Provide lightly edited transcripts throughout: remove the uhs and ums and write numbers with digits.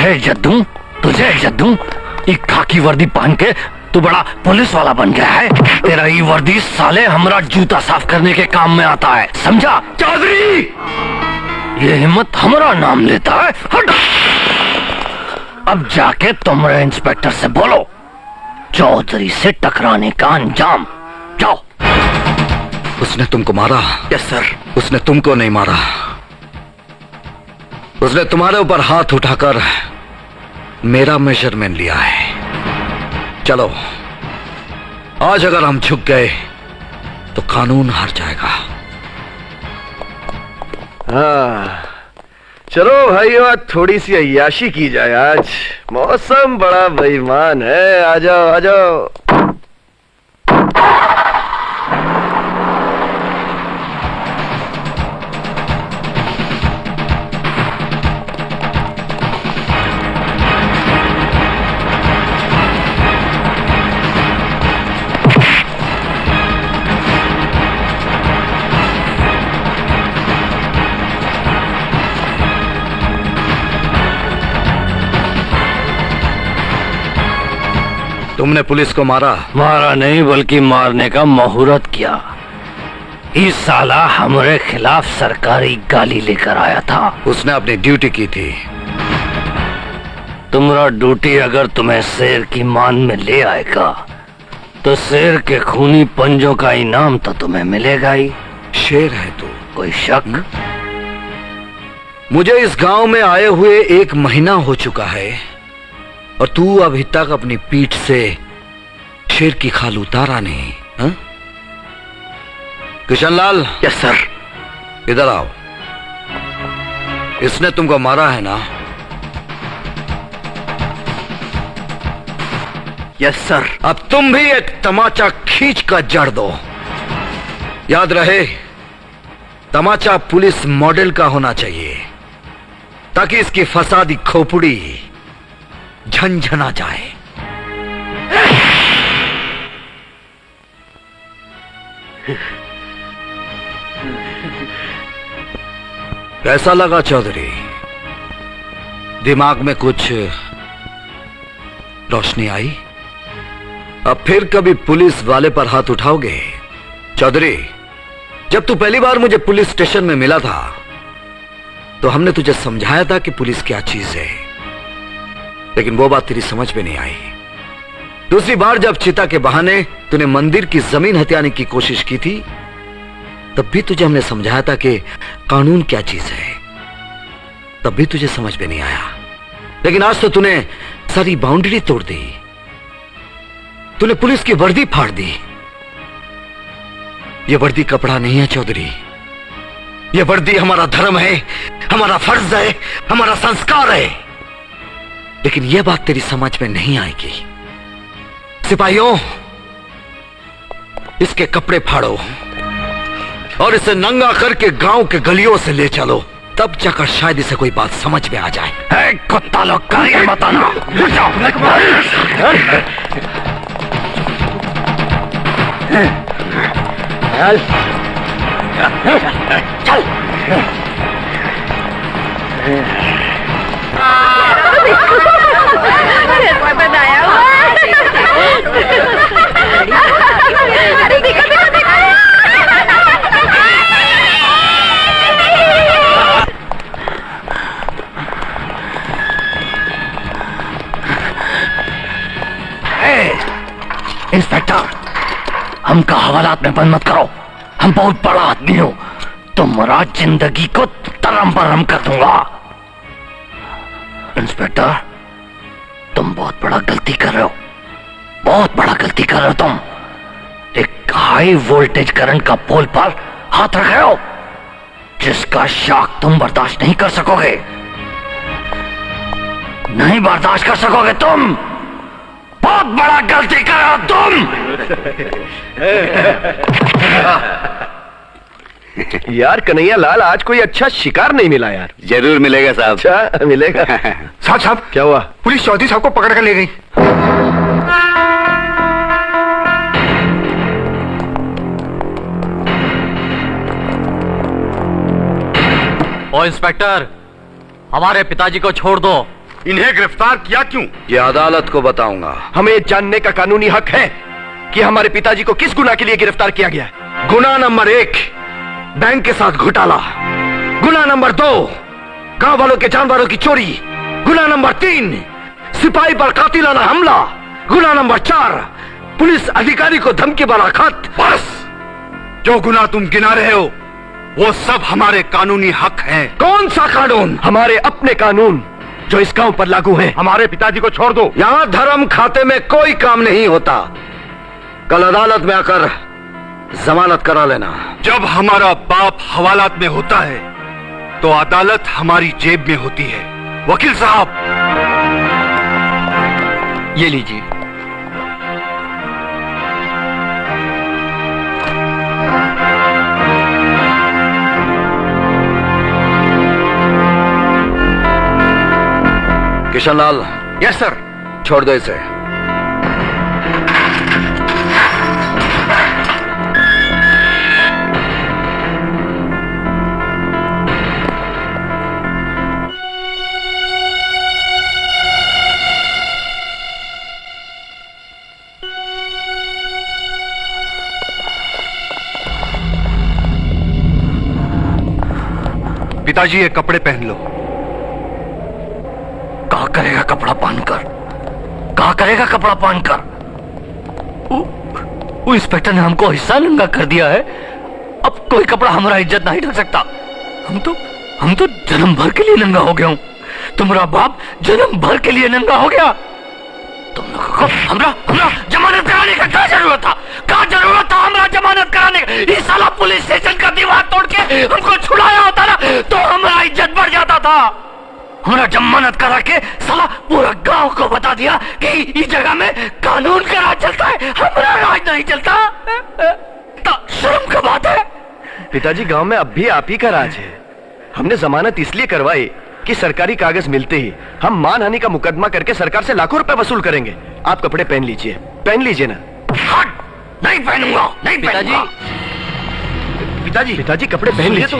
तुझे इज्जत दूं? एक खाकी वर्दी पहन के तू बड़ा पुलिस वाला बन गया है। तेरा ये वर्दी साले हमारा जूता साफ करने के काम में आता है, समझा? चौधरी, ये हिम्मत हमारा नाम लेता है। हट! अब जाके तुमरे इंस्पेक्टर से बोलो चौधरी से टकराने का अंजाम। जाओ। उसने तुमको मारा? Yes sir. उसने तुमको नहीं मारा, उसने तुम्हारे ऊपर हाथ उठाकर मेरा मेजरमेंट लिया है। चलो, आज अगर हम झुक गए तो कानून हार जाएगा। हाँ, चलो भाइयों, आज थोड़ी सी अय्याशी की जाए। आज मौसम बड़ा बेईमान है। आ जाओ आ जाओ। तुमने पुलिस को मारा? मारा नहीं, बल्कि मारने का मुहूर्त किया। इस साला हमारे खिलाफ सरकारी गाली लेकर आया था। उसने अपनी ड्यूटी की थी। तुम्हारा ड्यूटी अगर तुम्हें शेर की मान में ले आएगा तो शेर के खूनी पंजों का इनाम तो तुम्हें मिलेगा ही। शेर है तू, कोई शक? मुझे इस गांव में आए हुए 1 महीना हो चुका है और तू अभी तक अपनी पीठ से शेर की खाल उतारा नहीं। हा? किशनलाल। Yes sir. इधर आओ। इसने तुमको मारा है ना? Yes sir. अब तुम भी एक तमाचा खींच कर जड़ दो। याद रहे, तमाचा पुलिस मॉडल का होना चाहिए ताकि इसकी फसादी खोपड़ी झंझना जाए। कैसा लगा चौधरी? दिमाग में कुछ रोशनी आई? अब फिर कभी पुलिस वाले पर हाथ उठाओगे? चौधरी, जब तू पहली बार मुझे पुलिस स्टेशन में मिला था तो हमने तुझे समझाया था कि पुलिस क्या चीज है, लेकिन वो बात तेरी समझ में नहीं आई। दूसरी बार जब चिता के बहाने तूने मंदिर की जमीन हथियाने की कोशिश की थी तब भी तुझे हमने समझाया था कि कानून क्या चीज है, तब भी तुझे समझ में नहीं आया। लेकिन आज तो तूने सारी बाउंड्री तोड़ दी। तूने पुलिस की वर्दी फाड़ दी। यह वर्दी कपड़ा नहीं है चौधरी, यह वर्दी हमारा धर्म है, हमारा फर्ज है, हमारा संस्कार है। लेकिन यह बात तेरी समझ में नहीं आएगी। सिपाहियों, इसके कपड़े फाड़ो और इसे नंगा करके गांव के गलियों से ले चलो, तब जाकर शायद इसे कोई बात समझ में आ जाए। कुत्ता लोग का ये बताना। चल। इंस्पेक्टर, हमका हवालात में बंद मत करो। हम बहुत बड़ा आदमी हो, तुम्हारा जिंदगी को तरम बरम कर दूंगा। इंस्पेक्टर, तुम बहुत बड़ा गलती कर रहे हो, बहुत बड़ा गलती कर रहे हो तुम। एक हाई वोल्टेज करंट का पोल पर हाथ रख रहे हो जिसका शॉक तुम बर्दाश्त नहीं कर सकोगे, नहीं बर्दाश्त कर सकोगे तुम। बहुत बड़ा गलती कर रहे हो तुम। यार कन्हैया लाल, आज कोई अच्छा शिकार नहीं मिला यार। जरूर मिलेगा साहब। अच्छा मिलेगा। साहब क्या हुआ? पुलिस चौधरी साहब को पकड़ कर ले गई। ओ इंस्पेक्टर, हमारे पिताजी को छोड़ दो, इन्हें गिरफ्तार किया क्यों? ये अदालत को बताऊंगा। हमें जानने का कानूनी हक है कि हमारे पिताजी को किस गुनाह के लिए गिरफ्तार किया गया है। गुनाह नंबर 1, बैंक के साथ घोटाला। गुनाह नंबर 2, गांव वालों के जानवरों की चोरी। गुनाह नंबर 3, सिपाही पर कातिलाना हमला। गुनाह नंबर 4, पुलिस अधिकारी को धमकी भरा खत। बस, जो गुनाह तुम गिना रहे हो वो सब हमारे कानूनी हक हैं। कौन सा कानून? हमारे अपने कानून जो इस गांव पर लागू हैं। हमारे पिताजी को छोड़ दो। यहां धर्म खाते में कोई काम नहीं होता। कल अदालत में आकर जमानत करा लेना। जब हमारा बाप हवालात में होता है तो अदालत हमारी जेब में होती है। वकील साहब, ये लीजिए। Kishanlal, yes sir. छोड़ दो इसे। पिताजी ये कपड़े पहन लो। कहा करेगा कपड़ा पहनकर? कहा करेगा कपड़ा पहनकर? वो इंस्पेक्टर ने हमको हिस्सा नंगा कर दिया है। अब कोई कपड़ा हमारा इज्जत नहीं ढक सकता। हम तो जन्म भर के लिए नंगा हो गया हूं। तुम्हारा बाप जन्म भर के लिए नंगा हो गया। तुम लोगों को हमरा जमानत कराने का क्या जरूरत था? क्या जरूरत था हमरा जमानत कराने का? ये साला पुलिस स्टेशन का दीवार तोड़ के हमको छुड़ाया होता ना तो हमारा इज्जत बढ़ जाता था। हमरा जमानत करा के साला पूरा गांव को बता दिया कि इस जगह में कानून का राज चलता है, हमारा राज नहीं चलता। तो शर्म की बात है। पिताजी, गांव में अब भी आप ही का राज है। हमने जमानत इसलिए करवाई कि सरकारी कागज मिलते ही हम मानहानि का मुकदमा करके सरकार से लाखों रुपए वसूल करेंगे। आप कपड़े पहन लीजिए ना। हट, नहीं पहनूंगा, नहीं पहनूंगा। पिताजी कपड़े पहन लीजिए।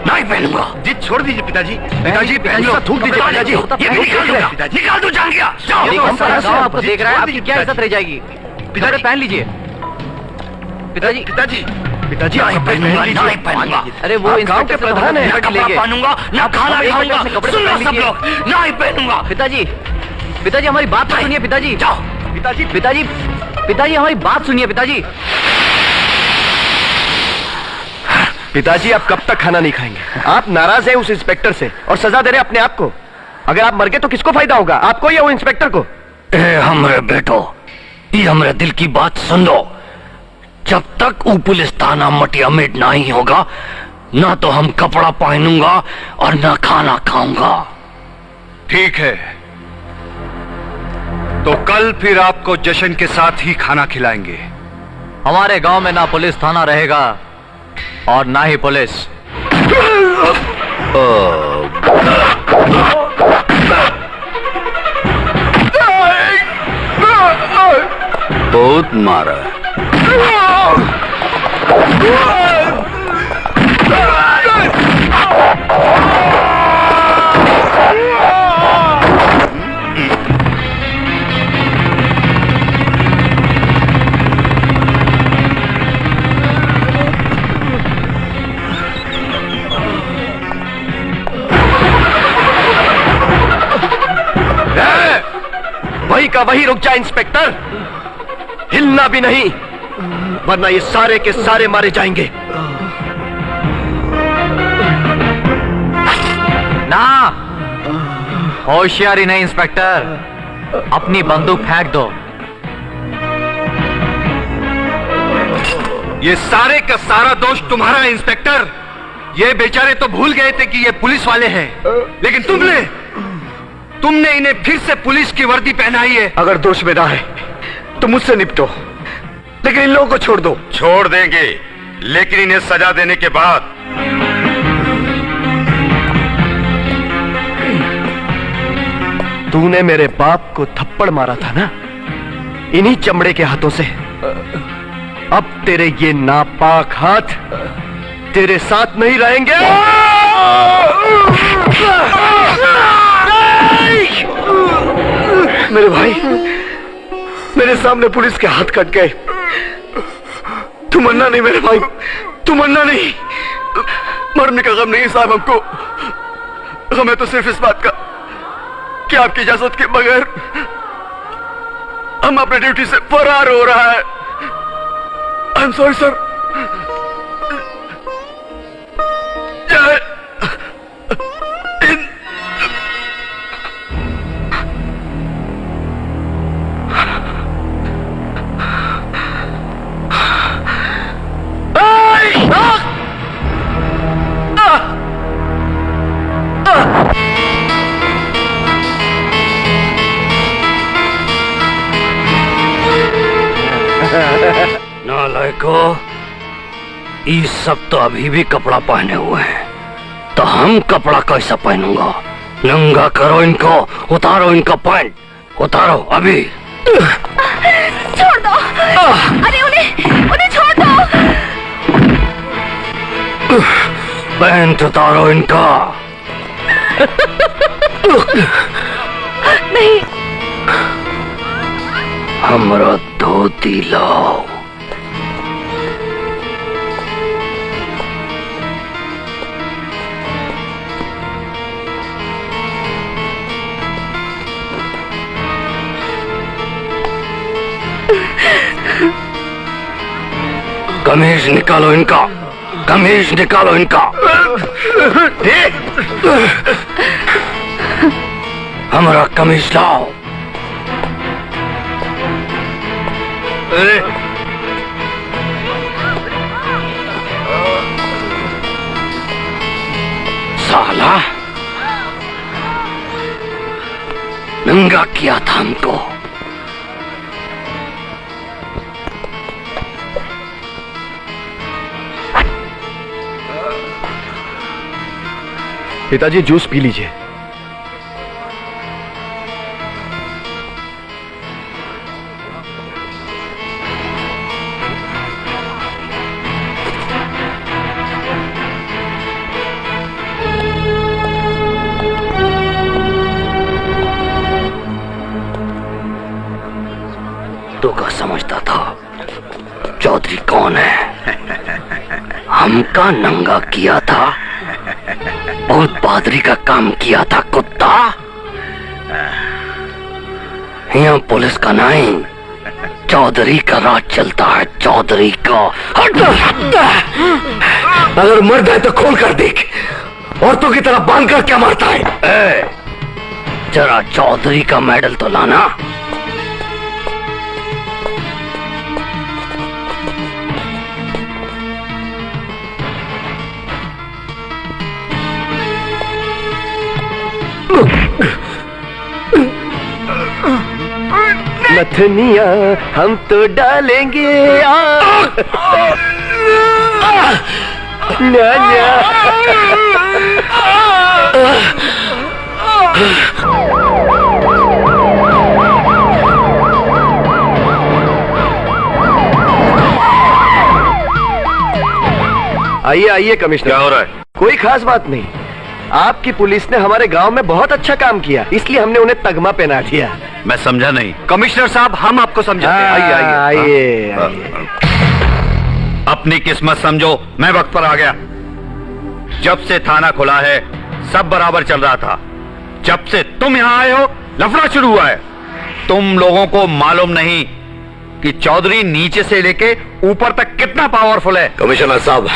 नहीं पहनूंगा। जिद छोड़ दीजिए पिताजी। पिताजी पहन लो। थूक दीजिए पिताजी। ये निकाल दूंगा, निकाल दो जान गया। जाओ। आपको देख रहा है, आपकी क्या इज्जत रह जाएगी? पिताजी पहन लीजिए। पिताजी नहीं पहनूंगा, नहीं पहनूंगा। अरे वो आप गांव इंस्पेक्टर के प्रधान हैं। ना कपड़ा पहनूंगा, ना खाना खाऊंगा। सुन लो सब लोग, नहीं पहनूंगा। पिताजी हमारी बात तो सुनिए। पिताजी जाओ। पिताजी हमारी बात सुनिए। पिताजी आप कब तक खाना नहीं खाएंगे? आप नाराज हैं उस इंस्पेक्टर से और सजा दे रहे हैं अपने आप को। अगर आप मर गए तो किसको फायदा होगा, आपको या वो इंस्पेक्टर को? ए हमरे बेटो, ये हमरे दिल की बात सुन लो। जब तक वो पुलिस थाना मटिया मेट नहीं होगा ना तो हम कपड़ा पहनूंगा और ना खाना खाऊंगा। ठीक है, तो कल फिर आपको जश्न के साथ ही खाना खिलाएंगे। हमारे गांव में ना पुलिस थाना रहेगा और ना ही पुलिस। बहुत मारा। वही का वही रुक जा इंस्पेक्टर, हिलना भी नहीं वरना ये सारे के सारे मारे जाएंगे। ना, होशियारी नहीं इंस्पेक्टर, अपनी बंदूक फेंक दो। ये सारे का सारा दोष तुम्हारा है इंस्पेक्टर। ये बेचारे तो भूल गए थे कि ये पुलिस वाले हैं, लेकिन तुमने इन्हें फिर से पुलिस की वर्दी पहनाई है। अगर दोष मेरा है तो मुझसे निपटो, लेकिन इन लोगों को छोड़ दो। छोड़ देंगे, लेकिन इन्हें सजा देने के बाद। तूने मेरे बाप को थप्पड़ मारा था ना, इन्हीं चमड़े के हाथों से। अब तेरे ये नापाक हाथ तेरे साथ नहीं रहेंगे। भाई, मेरे सामने पुलिस के हाथ कट गए। तू मरना नहीं मेरे भाई, तू मरना नहीं। मरने का गम नहीं साहब हमको, हमें तो सिर्फ इस बात का कि आपकी इजाजत के बगैर हम अपने ड्यूटी से फरार हो रहा है। I am sorry sir. नालायको, ये सब तो अभी भी कपड़ा पहने हुए हैं, तो हम कपड़ा कैसा पहनूंगा? नंगा करो इनको, उतारो इनका पैंट, उतारो अभी। छोड़ दो। अरे उन्हें छोड़ दो। पैंट उतारो इनका। नहीं। हमरा धोती लाओ। कमीज निकालो इनका, कमीज निकालो इनका। हमारा कमीज लाओ। साला, नंगा किया था हमको। पिताजी जूस पी लीजिए। तो क्या समझता था चौधरी कौन है? हमका नंगा किया था, बहुत बहादुरी का काम किया था कुत्ता। यहाँ पुलिस का नहीं, चौधरी का राज चलता है, चौधरी का। अगर मर्द है तो खोल कर देख, औरतों की तरह बांध कर क्या मारता है? जरा चौधरी का मेडल तो लाना। नथनिया हम तो डालेंगे न्या। आइए आइए कमिश्नर। क्या हो रहा है? कोई खास बात नहीं, आपकी पुलिस ने हमारे गांव में बहुत अच्छा काम किया, इसलिए हमने उन्हें तगमा पहना दिया। मैं समझा नहीं। कमिश्नर साहब, हम आपको समझाते हैं। आइए आइए आइए। अपनी किस्मत समझो, मैं वक्त पर आ गया। जब से थाना खुला है सब बराबर चल रहा था, जब से तुम यहाँ आए हो लफड़ा शुरू हुआ है। तुम लोगों को मालूम नहीं कि चौधरी नीचे से लेके ऊपर तक कितना पावरफुल है। कमिश्नर साहब,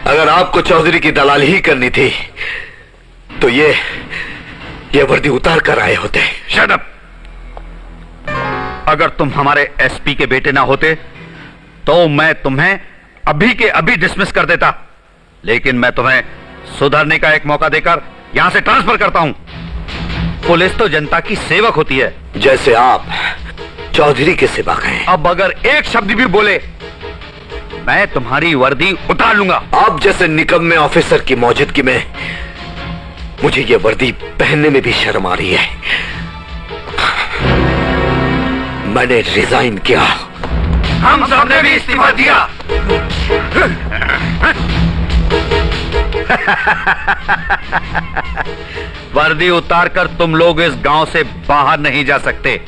अगर आपको चौधरी की दलाली ही करनी थी तो ये वर्दी उतार कर आए होते। Shut up. अगर तुम हमारे एसपी के बेटे ना होते तो मैं तुम्हें अभी के अभी डिसमिस कर देता, लेकिन मैं तुम्हें सुधरने का एक मौका देकर यहां से ट्रांसफर करता हूं। पुलिस तो जनता की सेवक होती है, जैसे आप चौधरी के सेवक हैं। अब अगर एक शब्द भी बोले मैं तुम्हारी वर्दी उतार लूंगा। आप जैसे निकम्मे ऑफिसर की मौजूदगी में मुझे ये वर्दी पहनने में भी शर्म आ रही है। मैंने रिजाइन किया। हम सबने भी इस्तीफा दिया। वर्दी उतार कर तुम लोग इस गांव से बाहर नहीं जा सकते।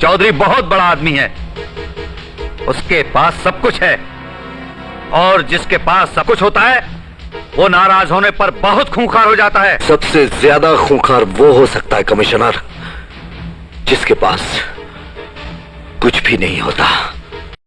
चौधरी बहुत बड़ा आदमी है, उसके पास सब कुछ है, और जिसके पास सब कुछ होता है वो नाराज होने पर बहुत खूंखार हो जाता है। सबसे ज्यादा खूंखार वो हो सकता है कमिश्नर जिसके पास कुछ भी नहीं होता।